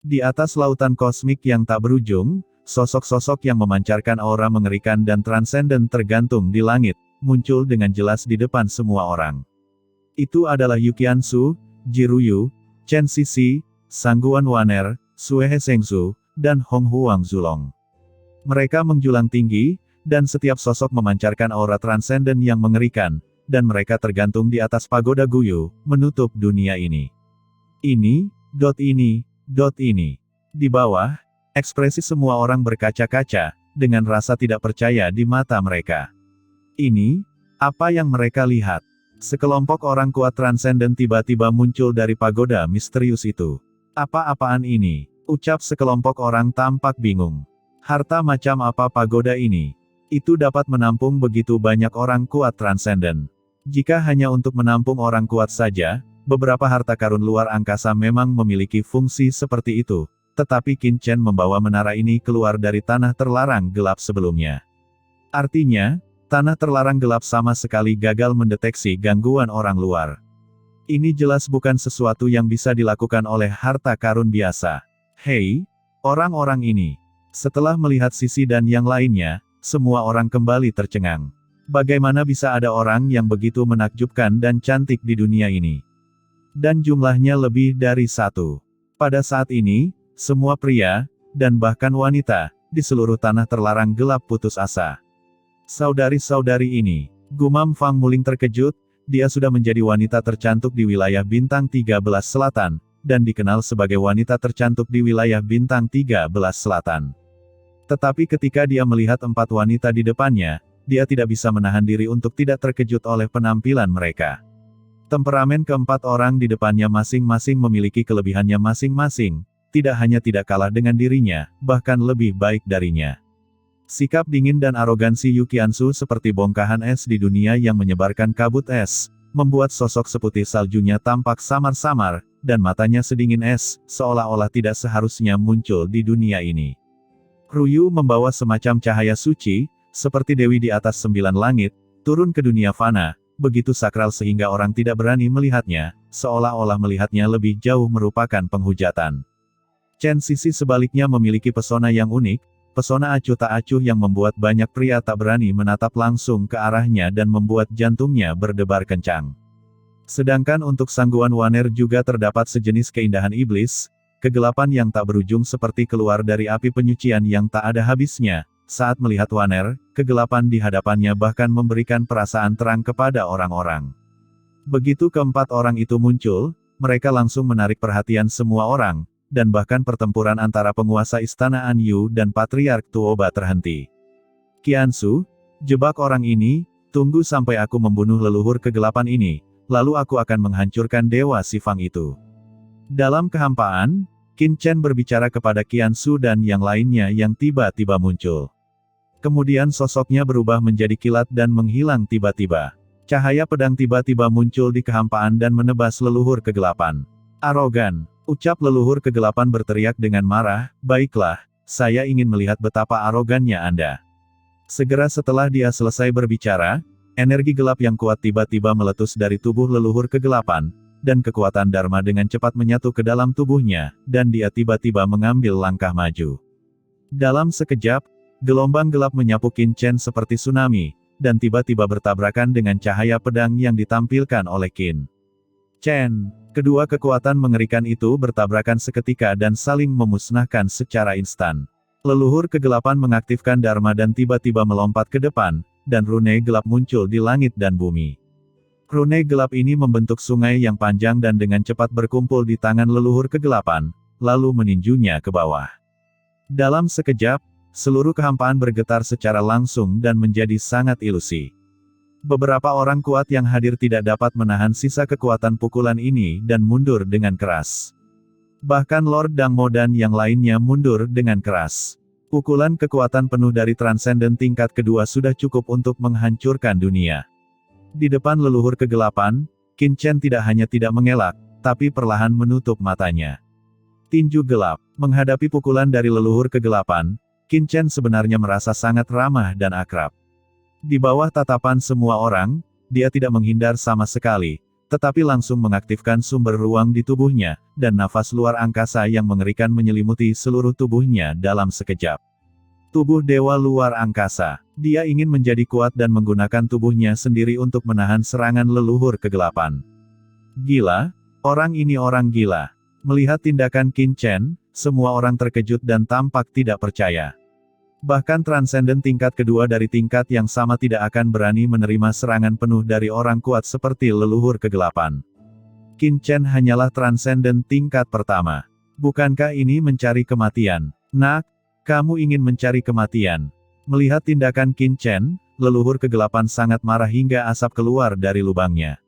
Di atas lautan kosmik yang tak berujung, sosok-sosok yang memancarkan aura mengerikan dan transenden tergantung di langit, muncul dengan jelas di depan semua orang. Itu adalah Yu Qianzu, Jiruyu, Chen Sisi, Sangguan Waner, Sue Hesengzu, dan Hong Huang Zulong. Mereka menjulang tinggi, dan setiap sosok memancarkan aura transenden yang mengerikan, dan mereka tergantung di atas pagoda Guyu, menutup dunia ini. Ini. Di bawah, ekspresi semua orang berkaca-kaca, dengan rasa tidak percaya di mata mereka. Ini, apa yang mereka lihat? Sekelompok orang kuat transenden tiba-tiba muncul dari pagoda misterius itu. Apa-apaan ini? Ucap sekelompok orang tampak bingung. Harta macam apa pagoda ini? Itu dapat menampung begitu banyak orang kuat transenden. Jika hanya untuk menampung orang kuat saja, beberapa harta karun luar angkasa memang memiliki fungsi seperti itu, tetapi Qin Chen membawa menara ini keluar dari tanah terlarang gelap sebelumnya. Artinya, tanah terlarang gelap sama sekali gagal mendeteksi gangguan orang luar. Ini jelas bukan sesuatu yang bisa dilakukan oleh harta karun biasa. Hei, orang-orang ini. Setelah melihat Sisi dan yang lainnya, semua orang kembali tercengang. Bagaimana bisa ada orang yang begitu menakjubkan dan cantik di dunia ini? Dan jumlahnya lebih dari satu. Pada saat ini, semua pria, dan bahkan wanita, di seluruh tanah terlarang gelap putus asa. Saudari-saudari ini, gumam Fang Muling terkejut, dia sudah menjadi wanita tercantik di wilayah Bintang 13 Selatan, dan dikenal sebagai wanita tercantik di wilayah Bintang 13 Selatan. Tetapi ketika dia melihat 4 wanita di depannya, dia tidak bisa menahan diri untuk tidak terkejut oleh penampilan mereka. Temperamen keempat orang di depannya masing-masing memiliki kelebihannya masing-masing, tidak hanya tidak kalah dengan dirinya, bahkan lebih baik darinya. Sikap dingin dan arogansi Yu Qianzu seperti bongkahan es di dunia yang menyebarkan kabut es, membuat sosok seputih saljunya tampak samar-samar, dan matanya sedingin es, seolah-olah tidak seharusnya muncul di dunia ini. Ruyu membawa semacam cahaya suci, seperti dewi di atas 9 langit, turun ke dunia fana, begitu sakral sehingga orang tidak berani melihatnya, seolah-olah melihatnya lebih jauh merupakan penghujatan. Chen Sisi sebaliknya memiliki pesona yang unik, pesona acuh tak acuh yang membuat banyak pria tak berani menatap langsung ke arahnya dan membuat jantungnya berdebar kencang. Sedangkan untuk Sangguan Waner juga terdapat sejenis keindahan iblis, kegelapan yang tak berujung seperti keluar dari api penyucian yang tak ada habisnya. Saat melihat Waner, kegelapan di hadapannya bahkan memberikan perasaan terang kepada orang-orang. Begitu keempat orang itu muncul, mereka langsung menarik perhatian semua orang, dan bahkan pertempuran antara penguasa istana Anyu dan Patriark Tuoba terhenti. Qianzu, jebak orang ini, tunggu sampai aku membunuh leluhur kegelapan ini, lalu aku akan menghancurkan Dewa Sifang itu. Dalam kehampaan, Qin Chen berbicara kepada Qianzu dan yang lainnya yang tiba-tiba muncul. Kemudian sosoknya berubah menjadi kilat dan menghilang tiba-tiba. Cahaya pedang tiba-tiba muncul di kehampaan dan menebas leluhur kegelapan. Arogan, ucap leluhur kegelapan berteriak dengan marah, baiklah, saya ingin melihat betapa arogannya Anda. Segera setelah dia selesai berbicara, energi gelap yang kuat tiba-tiba meletus dari tubuh leluhur kegelapan, dan kekuatan Dharma dengan cepat menyatu ke dalam tubuhnya, dan dia tiba-tiba mengambil langkah maju. Dalam sekejap, gelombang gelap menyapu Qin Chen seperti tsunami, dan tiba-tiba bertabrakan dengan cahaya pedang yang ditampilkan oleh Qin Chen. Kedua kekuatan mengerikan itu bertabrakan seketika dan saling memusnahkan secara instan. Leluhur kegelapan mengaktifkan Dharma dan tiba-tiba melompat ke depan, dan rune gelap muncul di langit dan bumi. Rune gelap ini membentuk sungai yang panjang dan dengan cepat berkumpul di tangan leluhur kegelapan, lalu meninjunya ke bawah. Dalam sekejap, seluruh kehampaan bergetar secara langsung dan menjadi sangat ilusi. Beberapa orang kuat yang hadir tidak dapat menahan sisa kekuatan pukulan ini dan mundur dengan keras. Bahkan Lord Dangmo dan yang lainnya mundur dengan keras. Pukulan kekuatan penuh dari transenden tingkat kedua sudah cukup untuk menghancurkan dunia. Di depan leluhur kegelapan, Qin Chen tidak hanya tidak mengelak, tapi perlahan menutup matanya. Tinju gelap, menghadapi pukulan dari leluhur kegelapan, Qin Chen sebenarnya merasa sangat ramah dan akrab. Di bawah tatapan semua orang, dia tidak menghindar sama sekali, tetapi langsung mengaktifkan sumber ruang di tubuhnya, dan nafas luar angkasa yang mengerikan menyelimuti seluruh tubuhnya dalam sekejap. Tubuh dewa luar angkasa. Dia ingin menjadi kuat dan menggunakan tubuhnya sendiri untuk menahan serangan leluhur kegelapan. Gila, orang ini orang gila. Melihat tindakan Qin Chen, semua orang terkejut dan tampak tidak percaya. Bahkan transenden tingkat kedua dari tingkat yang sama tidak akan berani menerima serangan penuh dari orang kuat seperti leluhur kegelapan. Qin Chen hanyalah transenden tingkat pertama. Bukankah ini mencari kematian? Nak, kamu ingin mencari kematian? Melihat tindakan Qin Chen, leluhur kegelapan sangat marah hingga asap keluar dari lubangnya.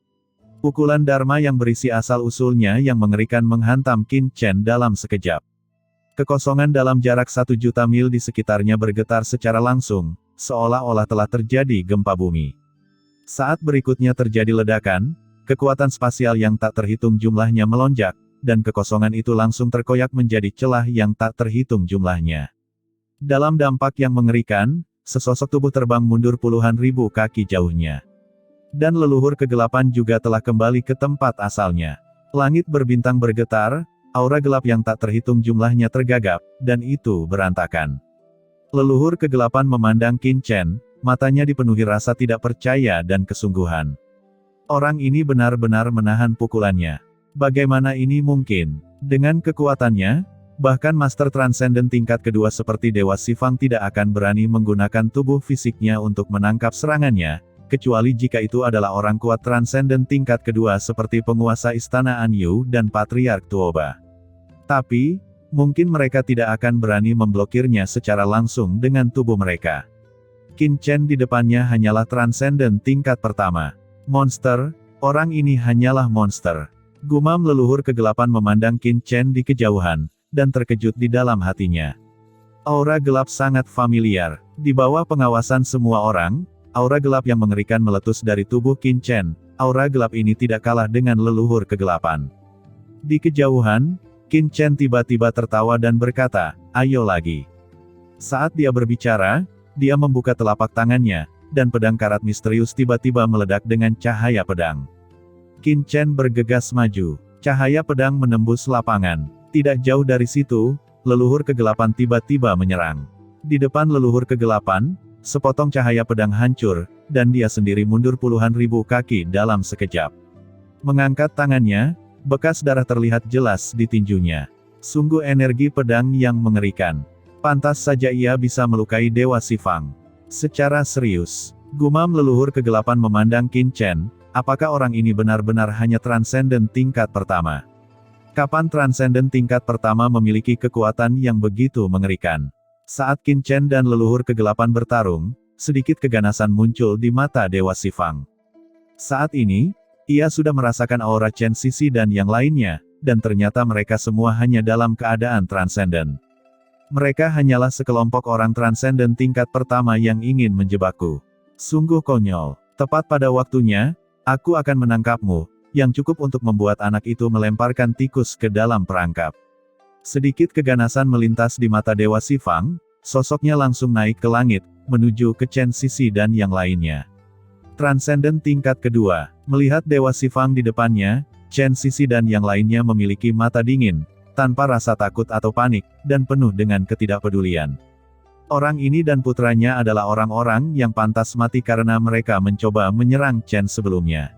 Pukulan Dharma yang berisi asal-usulnya yang mengerikan menghantam Qin Chen dalam sekejap. Kekosongan dalam jarak 1 juta mil di sekitarnya bergetar secara langsung, seolah-olah telah terjadi gempa bumi. Saat berikutnya terjadi ledakan, kekuatan spasial yang tak terhitung jumlahnya melonjak, dan kekosongan itu langsung terkoyak menjadi celah yang tak terhitung jumlahnya. Dalam dampak yang mengerikan, sesosok tubuh terbang mundur puluhan ribu kaki jauhnya. Dan leluhur kegelapan juga telah kembali ke tempat asalnya. Langit berbintang bergetar, aura gelap yang tak terhitung jumlahnya tergagap, dan itu berantakan. Leluhur kegelapan memandang Qin Chen, matanya dipenuhi rasa tidak percaya dan kesungguhan. Orang ini benar-benar menahan pukulannya. Bagaimana ini mungkin? Dengan kekuatannya, bahkan Master Transcendent tingkat kedua seperti Dewa Xifang tidak akan berani menggunakan tubuh fisiknya untuk menangkap serangannya, kecuali jika itu adalah orang kuat Transcendent tingkat kedua seperti penguasa Istana Anyu dan Patriark Tuoba. Tapi, mungkin mereka tidak akan berani memblokirnya secara langsung dengan tubuh mereka. Qin Chen di depannya hanyalah Transcendent tingkat pertama. Monster, orang ini hanyalah monster. Gumam leluhur kegelapan memandang Qin Chen di kejauhan, dan terkejut di dalam hatinya. Aura gelap sangat familiar. Di bawah pengawasan semua orang, aura gelap yang mengerikan meletus dari tubuh Qin Chen. Aura gelap ini tidak kalah dengan leluhur kegelapan. Di kejauhan, Qin Chen tiba-tiba tertawa dan berkata, "Ayo lagi." Saat dia berbicara, dia membuka telapak tangannya, dan pedang karat misterius tiba-tiba meledak dengan cahaya pedang. Qin Chen bergegas maju. Cahaya pedang menembus lapangan. Tidak jauh dari situ, leluhur kegelapan tiba-tiba menyerang. Di depan leluhur kegelapan, sepotong cahaya pedang hancur, dan dia sendiri mundur puluhan ribu kaki dalam sekejap. Mengangkat tangannya, bekas darah terlihat jelas di tinjunya. Sungguh energi pedang yang mengerikan. Pantas saja ia bisa melukai Dewa Xifang. Secara serius, gumam leluhur kegelapan memandang Qin Chen, apakah orang ini benar-benar hanya Transcendent tingkat pertama? Kapan Transcendent tingkat pertama memiliki kekuatan yang begitu mengerikan? Saat Qin Chen dan leluhur kegelapan bertarung, sedikit keganasan muncul di mata Dewa Xifang. Saat ini, ia sudah merasakan aura Chen Sisi dan yang lainnya, dan ternyata mereka semua hanya dalam keadaan Transcendent. Mereka hanyalah sekelompok orang Transcendent tingkat pertama yang ingin menjebakku. Sungguh konyol. Tepat pada waktunya, aku akan menangkapmu, yang cukup untuk membuat anak itu melemparkan tikus ke dalam perangkap. Sedikit keganasan melintas di mata Dewa Xifang, sosoknya langsung naik ke langit, menuju ke Chen Sisi dan yang lainnya. Transcendent tingkat kedua, melihat Dewa Xifang di depannya, Chen Sisi dan yang lainnya memiliki mata dingin, tanpa rasa takut atau panik, dan penuh dengan ketidakpedulian. Orang ini dan putranya adalah orang-orang yang pantas mati karena mereka mencoba menyerang Chen sebelumnya.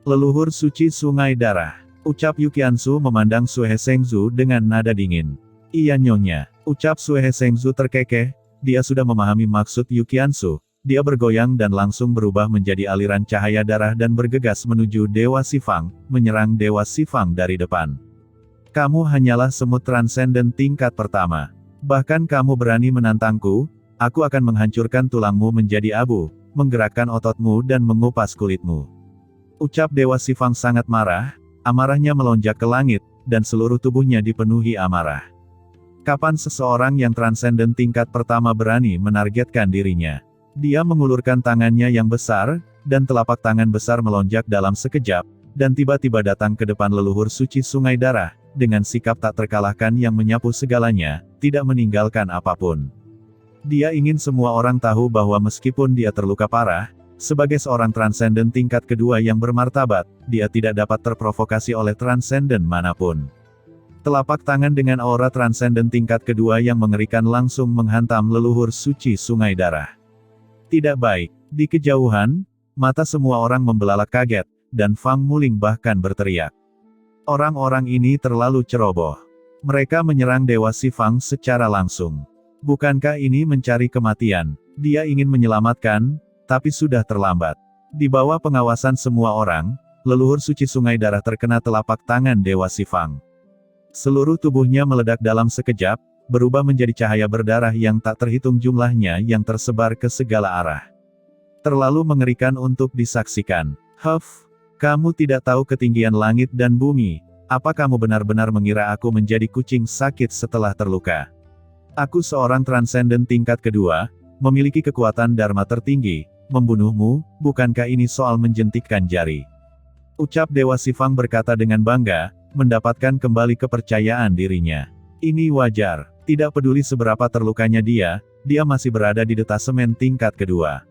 Leluhur suci sungai darah. Ucap Yuqiansu memandang Sue Shengzu dengan nada dingin. Iya nyonya. Ucap Sue Shengzu terkekeh, dia sudah memahami maksud Yuqiansu. Dia bergoyang dan langsung berubah menjadi aliran cahaya darah dan bergegas menuju Dewa Xifang, menyerang Dewa Xifang dari depan. Kamu hanyalah semut Transcendent tingkat pertama. Bahkan kamu berani menantangku, aku akan menghancurkan tulangmu menjadi abu, menggerakkan ototmu dan mengupas kulitmu. Ucap Dewa Xifang sangat marah, amarahnya melonjak ke langit, dan seluruh tubuhnya dipenuhi amarah. Kapan seseorang yang Transcendent tingkat pertama berani menargetkan dirinya? Dia mengulurkan tangannya yang besar, dan telapak tangan besar melonjak dalam sekejap, dan tiba-tiba datang ke depan leluhur suci sungai darah, dengan sikap tak terkalahkan yang menyapu segalanya, tidak meninggalkan apapun. Dia ingin semua orang tahu bahwa meskipun dia terluka parah, Sebagai seorang transenden tingkat kedua yang bermartabat, dia tidak dapat terprovokasi oleh transenden manapun. Telapak tangan dengan aura transenden tingkat kedua yang mengerikan langsung menghantam leluhur suci sungai darah. Tidak baik. Di kejauhan, mata semua orang membelalak kaget, dan Fang Muling bahkan berteriak. Orang-orang ini terlalu ceroboh. Mereka menyerang Dewa Xifang secara langsung. Bukankah ini mencari kematian? Dia ingin menyelamatkan, tapi sudah terlambat. Di bawah pengawasan semua orang, leluhur suci sungai darah terkena telapak tangan Dewa Xifang. Seluruh tubuhnya meledak dalam sekejap, berubah menjadi cahaya berdarah yang tak terhitung jumlahnya yang tersebar ke segala arah. Terlalu mengerikan untuk disaksikan. Huff, kamu tidak tahu ketinggian langit dan bumi. Apa kamu benar-benar mengira aku menjadi kucing sakit setelah terluka? Aku seorang transenden tingkat kedua, memiliki kekuatan dharma tertinggi. Membunuhmu, bukankah ini soal menjentikkan jari? Ucap Dewa Xifang berkata dengan bangga, mendapatkan kembali kepercayaan dirinya. Ini wajar, tidak peduli seberapa terlukanya dia masih berada di detasemen tingkat kedua.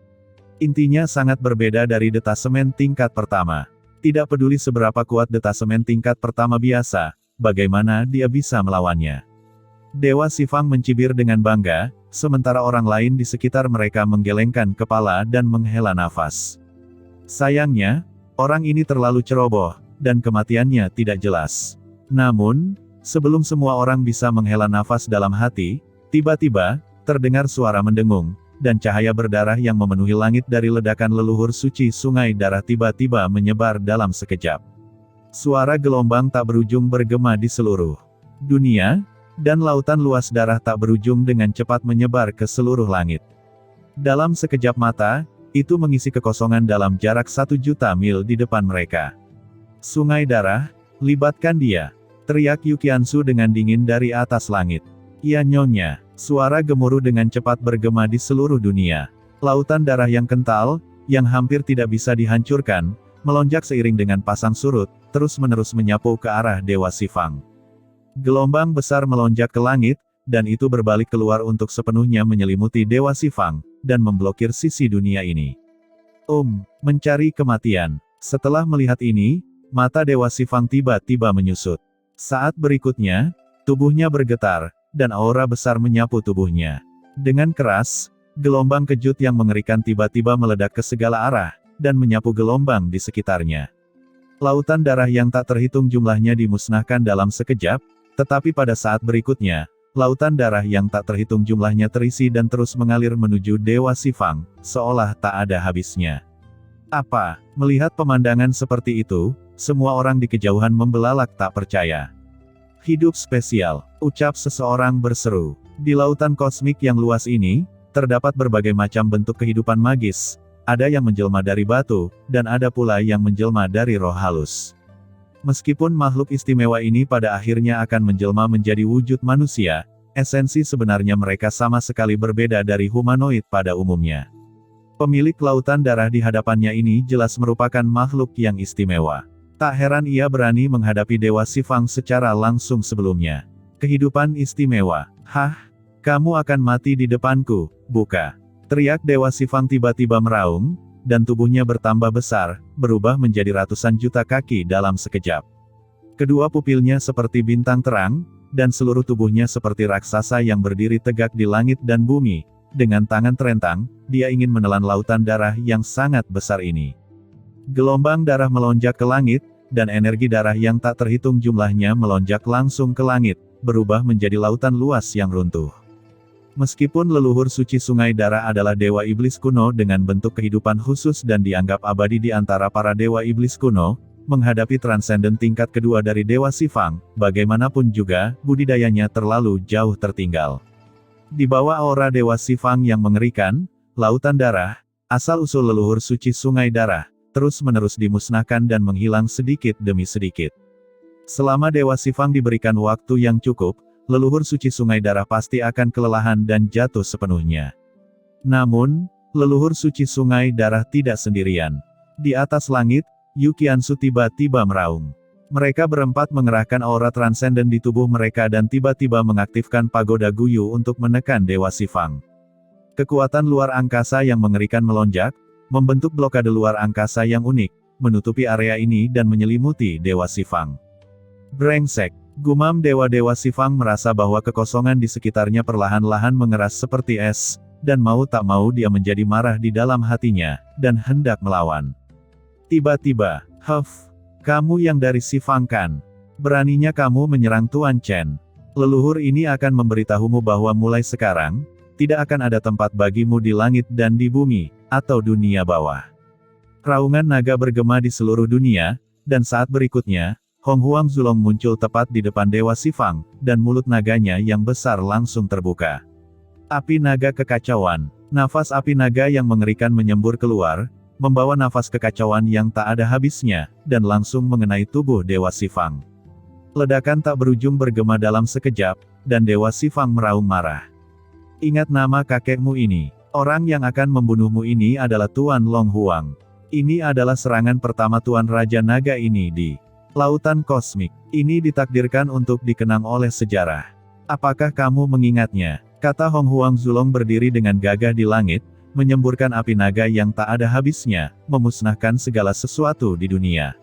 Intinya sangat berbeda dari detasemen tingkat pertama. Tidak peduli seberapa kuat detasemen tingkat pertama biasa, bagaimana dia bisa melawannya. Dewa Xifang mencibir dengan bangga, sementara orang lain di sekitar mereka menggelengkan kepala dan menghela nafas. Sayangnya, orang ini terlalu ceroboh, dan kematiannya tidak jelas. Namun, sebelum semua orang bisa menghela nafas dalam hati, tiba-tiba, terdengar suara mendengung, dan cahaya berdarah yang memenuhi langit dari ledakan leluhur suci sungai darah tiba-tiba menyebar dalam sekejap. Suara gelombang tak berujung bergema di seluruh dunia, dan lautan luas darah tak berujung dengan cepat menyebar ke seluruh langit. Dalam sekejap mata, itu mengisi kekosongan dalam jarak 1 juta mil di depan mereka. Sungai darah, libatkan dia. Teriak Yukiansu dengan dingin dari atas langit. Ya nyonya, suara gemuruh dengan cepat bergema di seluruh dunia. Lautan darah yang kental, yang hampir tidak bisa dihancurkan, melonjak seiring dengan pasang surut, terus-menerus menyapu ke arah Dewa Xifang. Gelombang besar melonjak ke langit, dan itu berbalik keluar untuk sepenuhnya menyelimuti Dewa Xifang, dan memblokir sisi dunia ini. Mencari kematian. Setelah melihat ini, mata Dewa Xifang tiba-tiba menyusut. Saat berikutnya, tubuhnya bergetar, dan aura besar menyapu tubuhnya. Dengan keras, gelombang kejut yang mengerikan tiba-tiba meledak ke segala arah, dan menyapu gelombang di sekitarnya. Lautan darah yang tak terhitung jumlahnya dimusnahkan dalam sekejap, tetapi pada saat berikutnya, lautan darah yang tak terhitung jumlahnya terisi dan terus mengalir menuju Dewa Xifang, seolah tak ada habisnya. Apa? Melihat pemandangan seperti itu, semua orang di kejauhan membelalak tak percaya. Hidup spesial, ucap seseorang berseru. Di lautan kosmik yang luas ini, terdapat berbagai macam bentuk kehidupan magis. Ada yang menjelma dari batu, dan ada pula yang menjelma dari roh halus. Meskipun makhluk istimewa ini pada akhirnya akan menjelma menjadi wujud manusia, esensi sebenarnya mereka sama sekali berbeda dari humanoid pada umumnya. Pemilik lautan darah di hadapannya ini jelas merupakan makhluk yang istimewa. Tak heran ia berani menghadapi Dewa Xifang secara langsung sebelumnya. Kehidupan istimewa. Hah? Kamu akan mati di depanku, buka. Teriak Dewa Xifang tiba-tiba meraung, dan tubuhnya bertambah besar, berubah menjadi ratusan juta kaki dalam sekejap. Kedua pupilnya seperti bintang terang, dan seluruh tubuhnya seperti raksasa yang berdiri tegak di langit dan bumi. Dengan tangan terentang, dia ingin menelan lautan darah yang sangat besar ini. Gelombang darah melonjak ke langit, dan energi darah yang tak terhitung jumlahnya melonjak langsung ke langit, berubah menjadi lautan luas yang runtuh. Meskipun leluhur suci sungai darah adalah dewa iblis kuno dengan bentuk kehidupan khusus dan dianggap abadi di antara para dewa iblis kuno, menghadapi transenden tingkat kedua dari Dewa Xifang, bagaimanapun juga, budidayanya terlalu jauh tertinggal. Di bawah aura Dewa Xifang yang mengerikan, lautan darah, asal-usul leluhur suci sungai darah, terus-menerus dimusnahkan dan menghilang sedikit demi sedikit. Selama Dewa Xifang diberikan waktu yang cukup, leluhur suci sungai darah pasti akan kelelahan dan jatuh sepenuhnya. Namun, leluhur suci sungai darah tidak sendirian. Di atas langit, Yukiansu tiba-tiba meraung. Mereka berempat mengerahkan aura transenden di tubuh mereka dan tiba-tiba mengaktifkan pagoda Guyu untuk menekan Dewa Xifang. Kekuatan luar angkasa yang mengerikan melonjak, membentuk blokade luar angkasa yang unik, menutupi area ini dan menyelimuti Dewa Xifang. Brengsek, gumam Dewa-Dewa Xifang merasa bahwa kekosongan di sekitarnya perlahan-lahan mengeras seperti es, dan mau tak mau dia menjadi marah di dalam hatinya, dan hendak melawan. Tiba-tiba, kamu yang dari Xifang kan? Beraninya kamu menyerang Tuan Chen. Leluhur ini akan memberitahumu bahwa mulai sekarang, tidak akan ada tempat bagimu di langit dan di bumi, atau dunia bawah. Raungan naga bergema di seluruh dunia, dan saat berikutnya, Hong Huang Zulong muncul tepat di depan Dewa Xifang, dan mulut naganya yang besar langsung terbuka. Api naga kekacauan. Nafas api naga yang mengerikan menyembur keluar, membawa nafas kekacauan yang tak ada habisnya, dan langsung mengenai tubuh Dewa Xifang. Ledakan tak berujung bergema dalam sekejap, dan Dewa Xifang meraung marah. Ingat nama kakekmu ini. Orang yang akan membunuhmu ini adalah Tuan Long Huang. Ini adalah serangan pertama Tuan Raja Naga ini di Lautan Kosmik. Ini ditakdirkan untuk dikenang oleh sejarah. Apakah kamu mengingatnya? Kata Hong Huang Zulong berdiri dengan gagah di langit, menyemburkan api naga yang tak ada habisnya, memusnahkan segala sesuatu di dunia.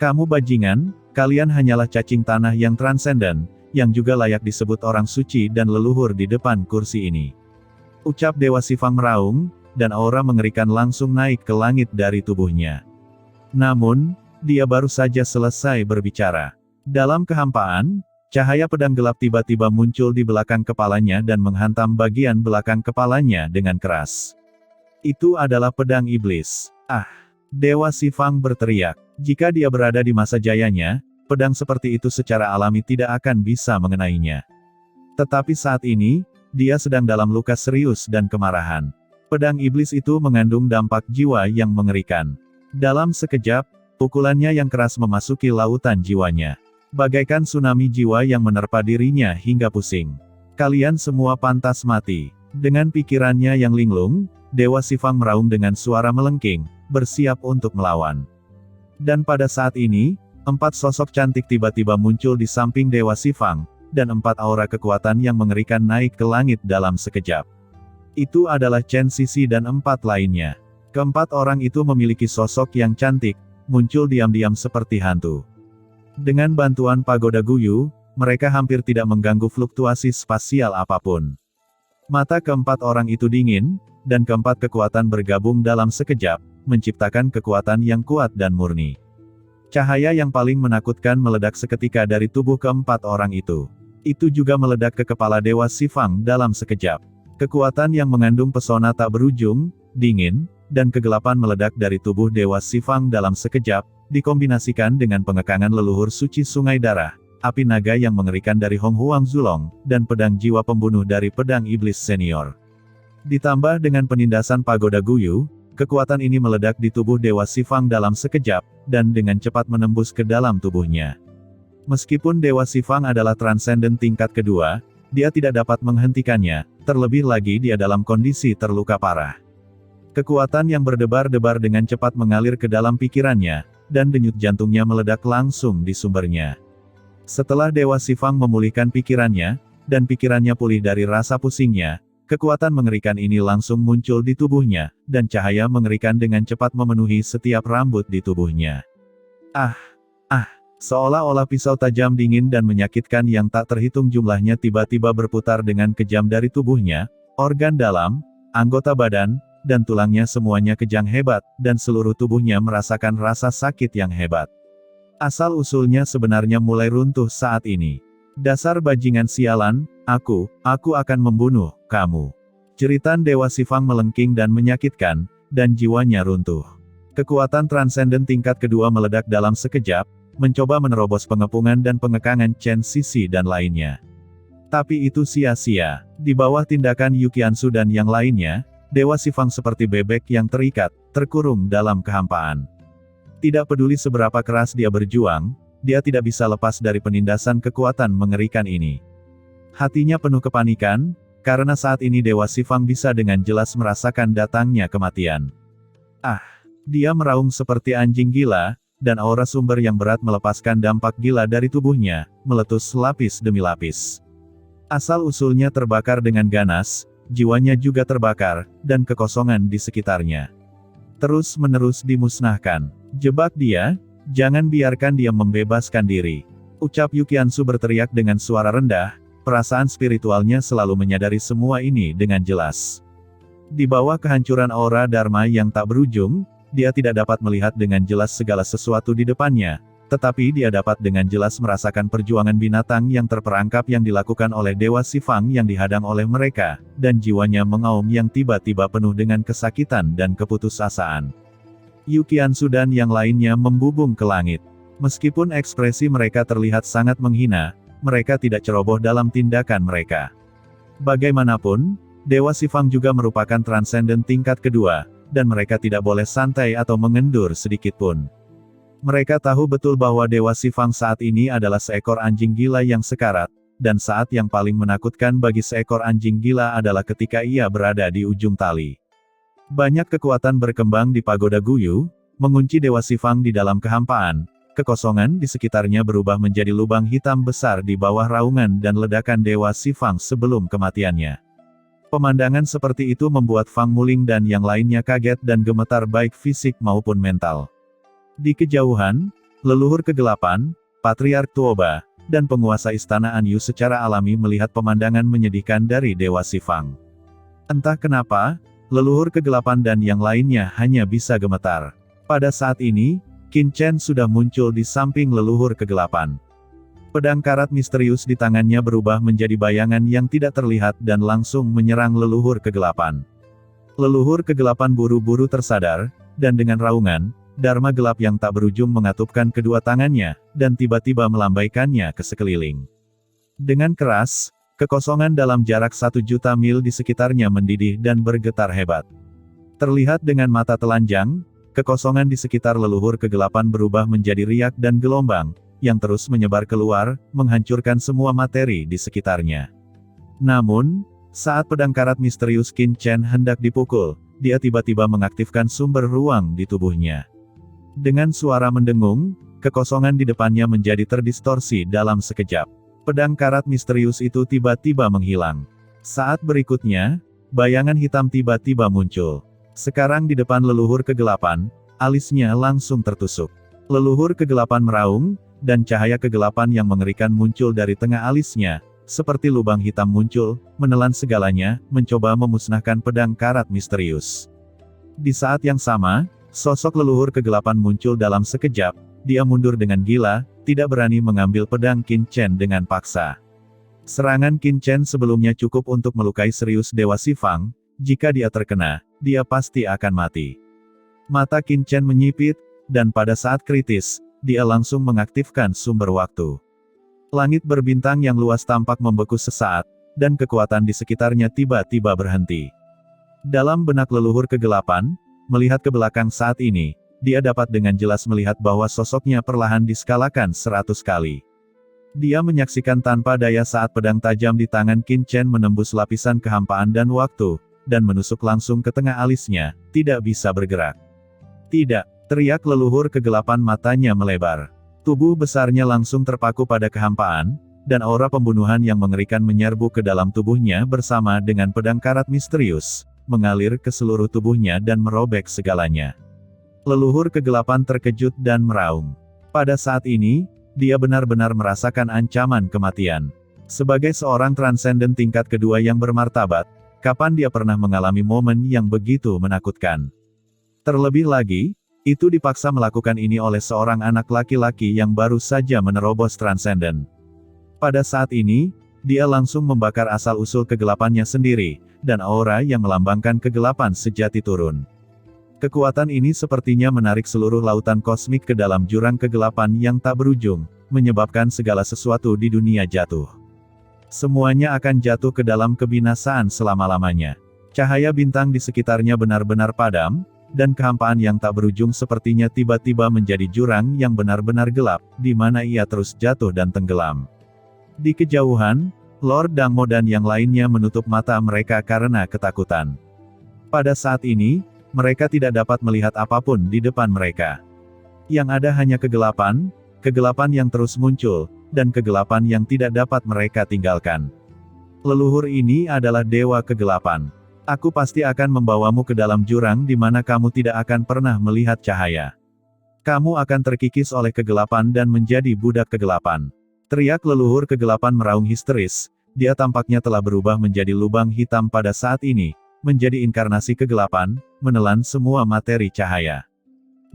Kamu bajingan, kalian hanyalah cacing tanah yang transenden, yang juga layak disebut orang suci dan leluhur di depan kursi ini. Ucap Dewa Xifang meraung, dan aura mengerikan langsung naik ke langit dari tubuhnya. Namun, dia baru saja selesai berbicara. Dalam kehampaan, cahaya pedang gelap tiba-tiba muncul di belakang kepalanya dan menghantam bagian belakang kepalanya dengan keras. Itu adalah pedang iblis. Dewa Xifang berteriak. Jika dia berada di masa jayanya, pedang seperti itu secara alami tidak akan bisa mengenainya. Tetapi saat ini, dia sedang dalam luka serius dan kemarahan. Pedang iblis itu mengandung dampak jiwa yang mengerikan. Dalam sekejap, pukulannya yang keras memasuki lautan jiwanya. Bagaikan tsunami jiwa yang menerpa dirinya hingga pusing. Kalian semua pantas mati. Dengan pikirannya yang linglung, Dewa Xifang meraung dengan suara melengking, bersiap untuk melawan. Dan pada saat ini, 4 sosok cantik tiba-tiba muncul di samping Dewa Xifang, dan 4 aura kekuatan yang mengerikan naik ke langit dalam sekejap. Itu adalah Chen Sisi dan 4 lainnya. Keempat orang itu memiliki sosok yang cantik, muncul diam-diam seperti hantu. Dengan bantuan pagoda Guyu, mereka hampir tidak mengganggu fluktuasi spasial apapun. Mata keempat orang itu dingin, dan keempat kekuatan bergabung dalam sekejap, menciptakan kekuatan yang kuat dan murni. Cahaya yang paling menakutkan meledak seketika dari tubuh keempat orang itu. Itu juga meledak ke kepala Dewa Xifang dalam sekejap. Kekuatan yang mengandung pesona tak berujung, dingin, dan kegelapan meledak dari tubuh Dewa Xifang dalam sekejap, dikombinasikan dengan pengekangan leluhur suci sungai darah, api naga yang mengerikan dari Hong Huang Zulong, dan pedang jiwa pembunuh dari pedang iblis senior. Ditambah dengan penindasan pagoda Guyu, kekuatan ini meledak di tubuh Dewa Xifang dalam sekejap, dan dengan cepat menembus ke dalam tubuhnya. Meskipun Dewa Xifang adalah transenden tingkat kedua, dia tidak dapat menghentikannya, terlebih lagi dia dalam kondisi terluka parah. Kekuatan yang berdebar-debar dengan cepat mengalir ke dalam pikirannya, dan denyut jantungnya meledak langsung di sumbernya. Setelah Dewa Xifang memulihkan pikirannya, dan pikirannya pulih dari rasa pusingnya, kekuatan mengerikan ini langsung muncul di tubuhnya, dan cahaya mengerikan dengan cepat memenuhi setiap rambut di tubuhnya. Seolah-olah pisau tajam dingin dan menyakitkan yang tak terhitung jumlahnya tiba-tiba berputar dengan kejam dari tubuhnya, organ dalam, anggota badan, dan tulangnya semuanya kejang hebat, dan seluruh tubuhnya merasakan rasa sakit yang hebat. Asal-usulnya sebenarnya mulai runtuh saat ini. Dasar bajingan sialan, aku akan membunuh kamu. Jeritan Dewa Xifang melengking dan menyakitkan, dan jiwanya runtuh. Kekuatan transenden tingkat kedua meledak dalam sekejap, mencoba menerobos pengepungan dan pengekangan Chen Sisi dan lainnya. Tapi itu sia-sia. Di bawah tindakan Yuqiansu dan yang lainnya, Dewa Xifang seperti bebek yang terikat, terkurung dalam kehampaan. Tidak peduli seberapa keras dia berjuang, dia tidak bisa lepas dari penindasan kekuatan mengerikan ini. Hatinya penuh kepanikan, karena saat ini Dewa Xifang bisa dengan jelas merasakan datangnya kematian. Dia meraung seperti anjing gila, dan aura sumber yang berat melepaskan dampak gila dari tubuhnya, meletus lapis demi lapis. Asal-usulnya terbakar dengan ganas, jiwanya juga terbakar, dan kekosongan di sekitarnya. terus-menerus dimusnahkan. Jebak dia, jangan biarkan dia membebaskan diri. Ucap Yukiansu berteriak dengan suara rendah, perasaan spiritualnya selalu menyadari semua ini dengan jelas. Di bawah kehancuran aura Dharma yang tak berujung, dia tidak dapat melihat dengan jelas segala sesuatu di depannya, tetapi dia dapat dengan jelas merasakan perjuangan binatang yang terperangkap yang dilakukan oleh Dewa Shifang yang dihadang oleh mereka, dan jiwanya mengaum yang tiba-tiba penuh dengan kesakitan dan keputusasaan. Yukiansu dan yang lainnya membubung ke langit. Meskipun ekspresi mereka terlihat sangat menghina, mereka tidak ceroboh dalam tindakan mereka. Bagaimanapun, Dewa Shifang juga merupakan transenden tingkat kedua, dan mereka tidak boleh santai atau mengendur sedikitpun. Mereka tahu betul bahwa Dewa Shifang saat ini adalah seekor anjing gila yang sekarat, dan saat yang paling menakutkan bagi seekor anjing gila adalah ketika ia berada di ujung tali. Banyak kekuatan berkembang di pagoda Guyu, mengunci Dewa Shifang di dalam kehampaan. Kekosongan di sekitarnya berubah menjadi lubang hitam besar di bawah raungan dan ledakan Dewa Shifang sebelum kematiannya. Pemandangan seperti itu membuat Fang Muling dan yang lainnya kaget dan gemetar baik fisik maupun mental. Di kejauhan, leluhur kegelapan, Patriark Tuoba, dan penguasa istana Anyu secara alami melihat pemandangan menyedihkan dari Dewa Shifang. Entah kenapa, leluhur kegelapan dan yang lainnya hanya bisa gemetar. Pada saat ini, Qin Chen sudah muncul di samping leluhur kegelapan. Pedang karat misterius di tangannya berubah menjadi bayangan yang tidak terlihat dan langsung menyerang leluhur kegelapan. Leluhur kegelapan buru-buru tersadar, dan dengan raungan, Dharma gelap yang tak berujung mengatupkan kedua tangannya, dan tiba-tiba melambaikannya ke sekeliling. Dengan keras, kekosongan dalam jarak 1.000.000 mil di sekitarnya mendidih dan bergetar hebat. Terlihat dengan mata telanjang, kekosongan di sekitar leluhur kegelapan berubah menjadi riak dan gelombang, yang terus menyebar keluar, menghancurkan semua materi di sekitarnya. Namun, saat pedang karat misterius Qin Chen hendak dipukul, dia tiba-tiba mengaktifkan sumber ruang di tubuhnya. Dengan suara mendengung, kekosongan di depannya menjadi terdistorsi dalam sekejap. Pedang karat misterius itu tiba-tiba menghilang. Saat berikutnya, bayangan hitam tiba-tiba muncul. Sekarang di depan leluhur kegelapan, alisnya langsung tertusuk. Leluhur kegelapan meraung, dan cahaya kegelapan yang mengerikan muncul dari tengah alisnya, seperti lubang hitam muncul, menelan segalanya, mencoba memusnahkan pedang karat misterius. Di saat yang sama, sosok leluhur kegelapan muncul dalam sekejap, dia mundur dengan gila, tidak berani mengambil pedang Qin Chen dengan paksa. Serangan Qin Chen sebelumnya cukup untuk melukai serius Dewa Shifang, jika dia terkena, dia pasti akan mati. Mata Qin Chen menyipit, dan pada saat kritis, dia langsung mengaktifkan sumber waktu. Langit berbintang yang luas tampak membeku sesaat, dan kekuatan di sekitarnya tiba-tiba berhenti. Dalam benak leluhur kegelapan, melihat ke belakang saat ini, dia dapat dengan jelas melihat bahwa sosoknya perlahan diskalakan 100 kali. Dia menyaksikan tanpa daya saat pedang tajam di tangan Qin Chen menembus lapisan kehampaan dan waktu, dan menusuk langsung ke tengah alisnya, tidak bisa bergerak. Tidak, teriak leluhur kegelapan, matanya melebar. Tubuh besarnya langsung terpaku pada kehampaan, dan aura pembunuhan yang mengerikan menyerbu ke dalam tubuhnya bersama dengan pedang karat misterius, mengalir ke seluruh tubuhnya dan merobek segalanya. Leluhur kegelapan terkejut dan meraung. Pada saat ini, dia benar-benar merasakan ancaman kematian. Sebagai seorang transenden tingkat kedua yang bermartabat, kapan dia pernah mengalami momen yang begitu menakutkan? Terlebih lagi, itu dipaksa melakukan ini oleh seorang anak laki-laki yang baru saja menerobos transenden. Pada saat ini, dia langsung membakar asal-usul kegelapannya sendiri, dan aura yang melambangkan kegelapan sejati turun. Kekuatan ini sepertinya menarik seluruh lautan kosmik ke dalam jurang kegelapan yang tak berujung, menyebabkan segala sesuatu di dunia jatuh. Semuanya akan jatuh ke dalam kebinasaan selama-lamanya. Cahaya bintang di sekitarnya benar-benar padam, dan kehampaan yang tak berujung sepertinya tiba-tiba menjadi jurang yang benar-benar gelap, di mana ia terus jatuh dan tenggelam. Di kejauhan, Lord Dangmo dan yang lainnya menutup mata mereka karena ketakutan. Pada saat ini, mereka tidak dapat melihat apapun di depan mereka. Yang ada hanya kegelapan yang terus muncul, dan kegelapan yang tidak dapat mereka tinggalkan. Leluhur ini adalah Dewa Kegelapan. Aku pasti akan membawamu ke dalam jurang di mana kamu tidak akan pernah melihat cahaya. Kamu akan terkikis oleh kegelapan dan menjadi budak kegelapan. Teriak leluhur kegelapan meraung histeris, dia tampaknya telah berubah menjadi lubang hitam pada saat ini, menjadi inkarnasi kegelapan, menelan semua materi cahaya.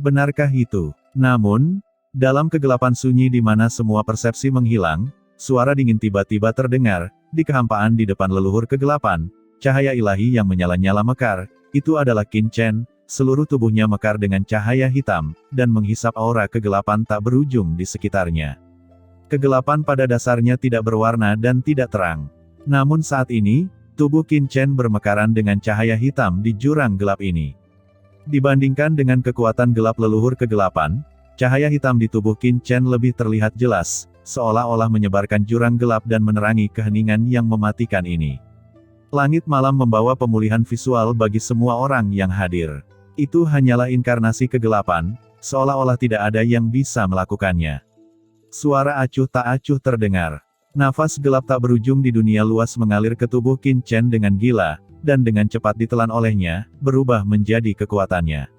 Benarkah itu? Namun, dalam kegelapan sunyi di mana semua persepsi menghilang, suara dingin tiba-tiba terdengar, di kehampaan di depan leluhur kegelapan, cahaya ilahi yang menyala-nyala mekar, itu adalah Qin Chen, seluruh tubuhnya mekar dengan cahaya hitam, dan menghisap aura kegelapan tak berujung di sekitarnya. Kegelapan pada dasarnya tidak berwarna dan tidak terang. Namun saat ini, tubuh Qin Chen bermekaran dengan cahaya hitam di jurang gelap ini. Dibandingkan dengan kekuatan gelap leluhur kegelapan, cahaya hitam di tubuh Qin Chen lebih terlihat jelas, seolah-olah menyebarkan jurang gelap dan menerangi keheningan yang mematikan ini. Langit malam membawa pemulihan visual bagi semua orang yang hadir. Itu hanyalah inkarnasi kegelapan, seolah-olah tidak ada yang bisa melakukannya. Suara acuh tak acuh terdengar. Nafas gelap tak berujung di dunia luas mengalir ke tubuh Qin Chen dengan gila, dan dengan cepat ditelan olehnya, berubah menjadi kekuatannya.